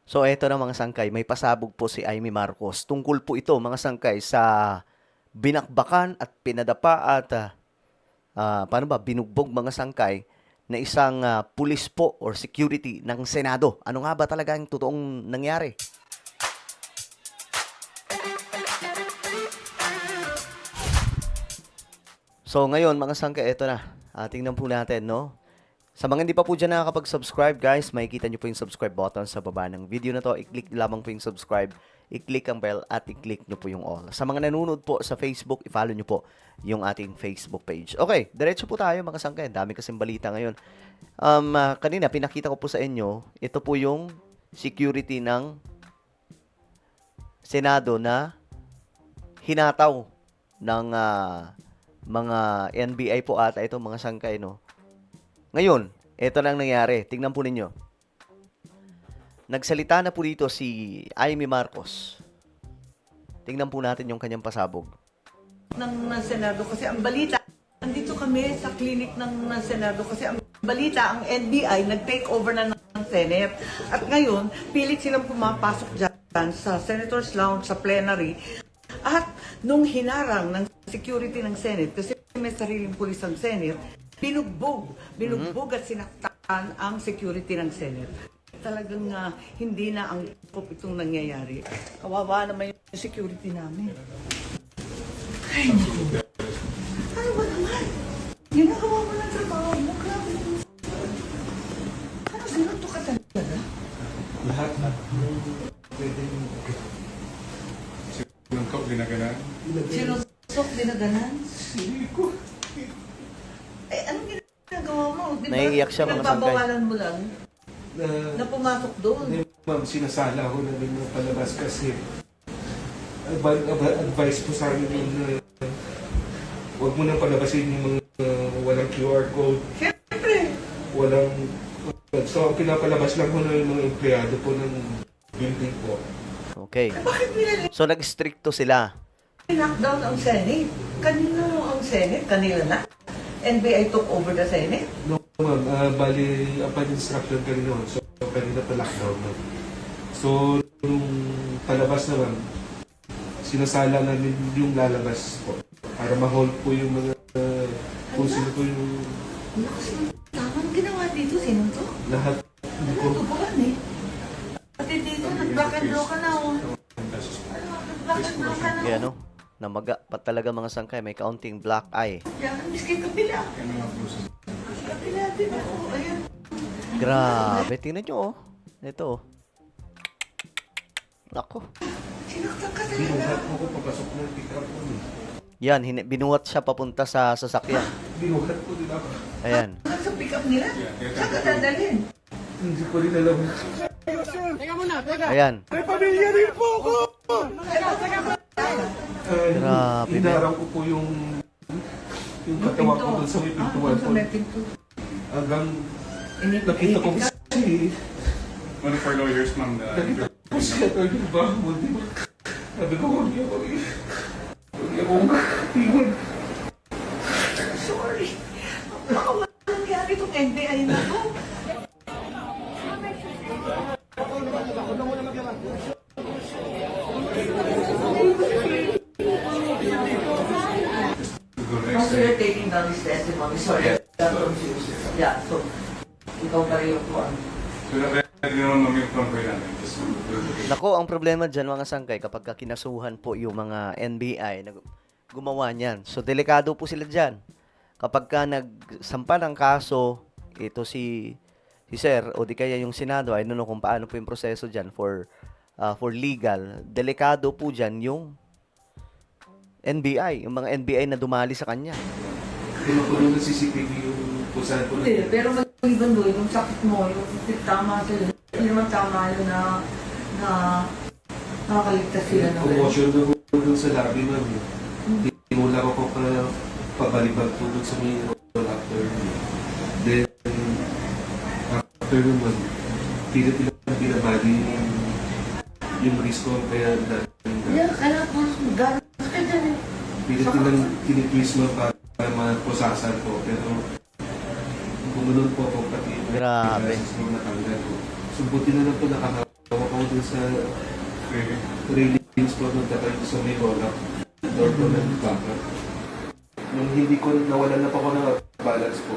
So eto na mga sangkay, may pasabog po si Amy Marcos. Tungkol po ito mga sangkay sa binakbakan at pinadapa at paano ba binugbog mga sangkay na isang pulis po or security ng Senado. Ano nga ba talaga ang totoong nangyari? So ngayon mga sangkay, eto na. Tingnan po natin, no? Sa mga hindi pa po dyan nakakapag-subscribe, guys, makikita nyo po yung subscribe button sa baba ng video na to. I-click lamang po yung subscribe, i-click ang bell, at i-click nyo po yung all. Sa mga nanonood po sa Facebook, i-follow nyo po yung ating Facebook page. Okay, diretso po tayo mga sangkay. Dami kasing balita ngayon. Kanina, pinakita ko po sa inyo, ito po yung security ng Senado na hinataw ng mga NBI po ata ito mga sangkay, no? Ngayon, ito lang nangyari. Tingnan po ninyo. Nagsalita na po dito si Amy Marcos. Tingnan po natin yung kanyang pasabog. ng Senado kasi ang balita, nandito kami sa clinic ng Senado kasi ang balita, ang NBI nag-take over na ng Senate. At ngayon, pilit silang pumapasok dyan sa Senator's Lounge, sa plenary. At nung hinarang ng security ng Senate, kasi may sariling pulis ang Senate, binugbog at sinaktan ang security ng Senate. Talagang hindi na ang pop itong nangyayari. Kawawa naman yung security namin. Ay, naku. Ano ba naman? Ginagawa mo ng trabaho mo. Grabe. Ano, sinuto ka talaga? Lahat na. Pwede yung sinungkap, ginaganan. Sinusok, dinaganan? Hindi ko. Eh, anong ginagawa mo? Di ba, Naiiyak siya, mga sangkay. nagbabawalan mo lang na pumasok doon. Hindi, ma'am, sinasala ko na din yung palabas kasi advice po sa amin yung huwag mo nang palabasin yung mga walang QR code. Siyempre. Walang... So, ang pinapalabas lang ko na yung mga empleyado po ng building po. Okay. Bakit nila So, nag-stricto sila. knockdown ang Senate? Kanino ang Senate? Kanila na? NBI took over the Senate? No, ma'am, bali, upon instruction kanina, so kanina pa lockdown, ma'am. So, nung palabas naman, sinasala namin yung lalabas po para ma-hold po yung mga kung sino po yung Ano kasi tamang ginawa dito? Sino to? lahat. Hindi ko, Tubuhan eh. Pati dito, nag-black and blue ka na oh. Nag-black and blue ka na Kaya ano, namaga pa talaga mga sangkay. May kaunting black eye. Yan, miski kabila. Kabila din ako. Ayan. Grabe, tingnan nyo, oh. Ito, oh. Nako. Sinaktan ka talaga. binuhat mo ko papasok ng pick-up mo. Yan, binuhat siya papunta sa sasakyan. Binuhat ko din ako. Ayan. Hanggang sa pick up nila? Saan ka dadalhin? Hindi ko rin alam. Ayan. Grabe, Hinarang ko po yung katawan ko doon sa may pintuan Sa po. may pinto. Hanggang nakita ko si... One of our lawyers, ma'am, Nakita ko si Atty. Bahmo, di ba? Sabi ko, huwag niyo ako iwan. Sorry. Baka walang nangyari itong NBI na to. After you're taking down his testimony, sorry, I'm confused. Yeah, so, ikaw pa rin yung kuwan. So, ready naman ma'am yung convoy namin. Just Nako, ang problema dyan mga sangkay, kapag kinasuhan po yung mga NBI na gumawa niyan. So, delikado po sila dyan. Kapag ka nagsampa ng kaso, ito si Sir, o di kaya yung Senado, I don't know kung paano po yung proseso dyan for legal. Delikado po dyan yung NBI, yung mga NBI na dumali sa kanya. Pinupuno ng CCTV yung kung saan po Hindi, pero maliban doon, yung sakit mo, yung tama sila, hindi naman tama yun na nakakaligtas sila ng commotion doon sa lobby, ma'am. Tinula ko pa pabalibag po doon sa may roll after. Then, after naman, pilit ilang binabali yung risk ko, kaya Yeah, kailangan po ganas ka dyan eh. pilit ilang tinitwist mo para maprosasan po. Pero, gumanon po ako pati Grabe. yung natanggal ko. So, buti na lang po nakakawa ko dun sa Really? railings po nung tatay ko sa may roll up. Door po ng baka. Nung hindi ko, nawalan na po ako ng balance po.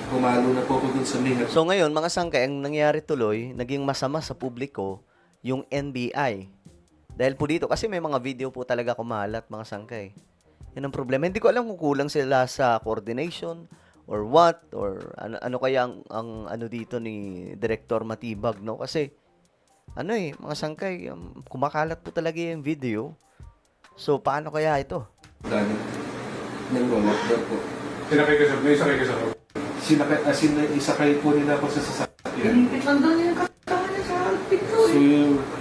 Pumalo na po ako dun sa may So ngayon, mga sangkay, ang nangyari tuloy, naging masama sa publiko, yung NBI. Dahil po dito, kasi may mga video po talaga kumalat, mga sangkay. Yan ang problema. Hindi ko alam kung kulang sila sa coordination, or what, or ano kaya ang ano dito ni Director Matibag, no? Kasi, mga sangkay, kumakalat po talaga yung video. So, paano kaya ito? dami ng roll up door po. May sakay ka sa loob. Isakay po nila ako sa sasakyan. Pinipit lang doon yung katawan niya sa pinto. So,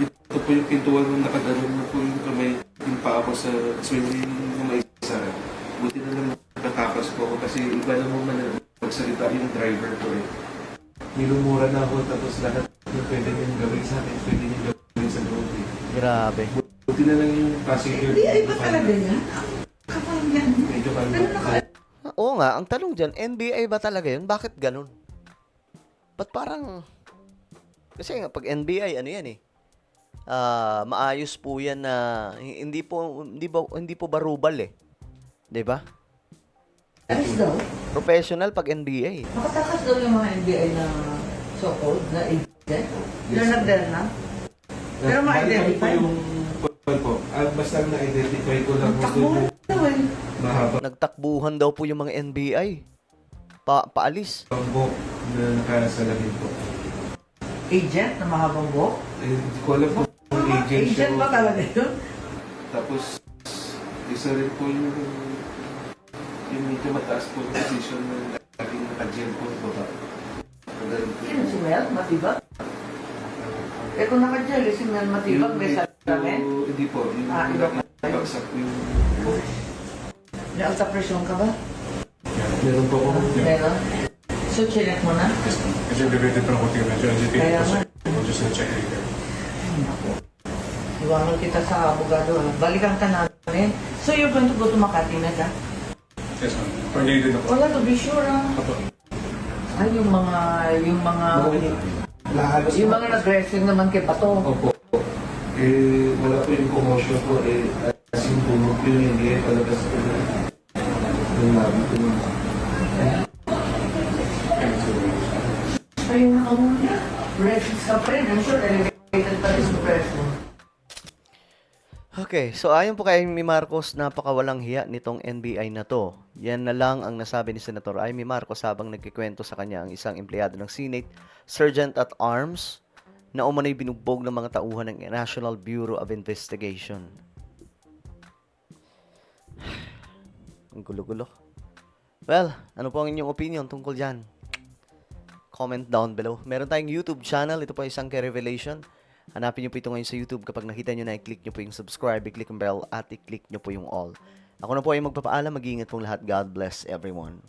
ito po yung pintuan nung nakadaron na po yung kamay, yung paa ko sa swing na may isara. Buti na lang natakas po ako kasi iba na mo man magsalita yung driver ko eh. Nilumura na ako tapos lahat na pwede niyong gawin sa akin, pwede niyong gawin sa loob eh. Grabe. Buti na lang yung passenger. Hindi, ay ba talaga yan? Kapal yan. Medyo Pero kalma. Oo nga, ang tanong dyan, NBI ba talaga yun? Bakit ganun? Ba't parang... Kasi nga, pag NBI, ano yan eh? Maayos po yan na... Hindi po barubal eh. 'Di ba? Alis daw. Professional pag NBI. Makatakas daw yung mga NBI na so-called na agent. Yung nagdala na. Pero ma-identify. Bali po yung po. Basta na-identify ko lang Takbo yung daw eh. mahaba Nagtakbuhan daw po yung mga NBI. Paalis. ang buhok na nakasalamin po. Agent na mahabang buhok. Hindi ko alam kung agent siya. Agent ba talaga yun? Tapos, isa rin po yung medyo mataas po yung position na laging naka-gel po sa baba. Magaling po. Sino si Mel? Matibag? Eh kung naka-gel, si Mel Matibag may salamin. Hindi po. Yung Iba pa. nakapagsak po yung buhok. May alta presyon ka ba? Meron po ako. Meron. So, chinek mo na? Yes, ma'am. Kasi elevated pa ng konti medyo agitated Kaya po nga. sir. We'll just check later. Iwangan kita sa abogado. Balikan ka namin. So, you're going to go to Makati na ka? Yes, ma'am. Coordinated na po. Wala to be sure, ah. Apo. Ay, yung mga nag-dressing naman kay Bato. Opo. Wala po yung commotion po. As yung bumog ko yung hindi palabas ko na yung labi ko na. Ayun na muna. Dressing ka pa rin. I'm sure elevated pa rin sa presyo. Okay, so ayon po kay Amy Marcos, napakawalang hiya nitong NBI na to. Yan na lang ang nasabi ni Senator Amy Marcos habang nagkikwento sa kanya ang isang empleyado ng Senate, Sergeant at Arms, na umanay binugbog ng mga tauhan ng National Bureau of Investigation. Ang gulo-gulo. Well, ano po ang inyong opinion tungkol dyan? Comment down below. Meron tayong YouTube channel. Ito po ay Sangkay Revelation. Hanapin nyo po ito ngayon sa YouTube. Kapag nakita nyo na, i-click nyo po yung subscribe, i-click ang bell, at i-click nyo po yung all. Ako na po ay magpapaalam. Mag-iingat pong lahat. God bless everyone.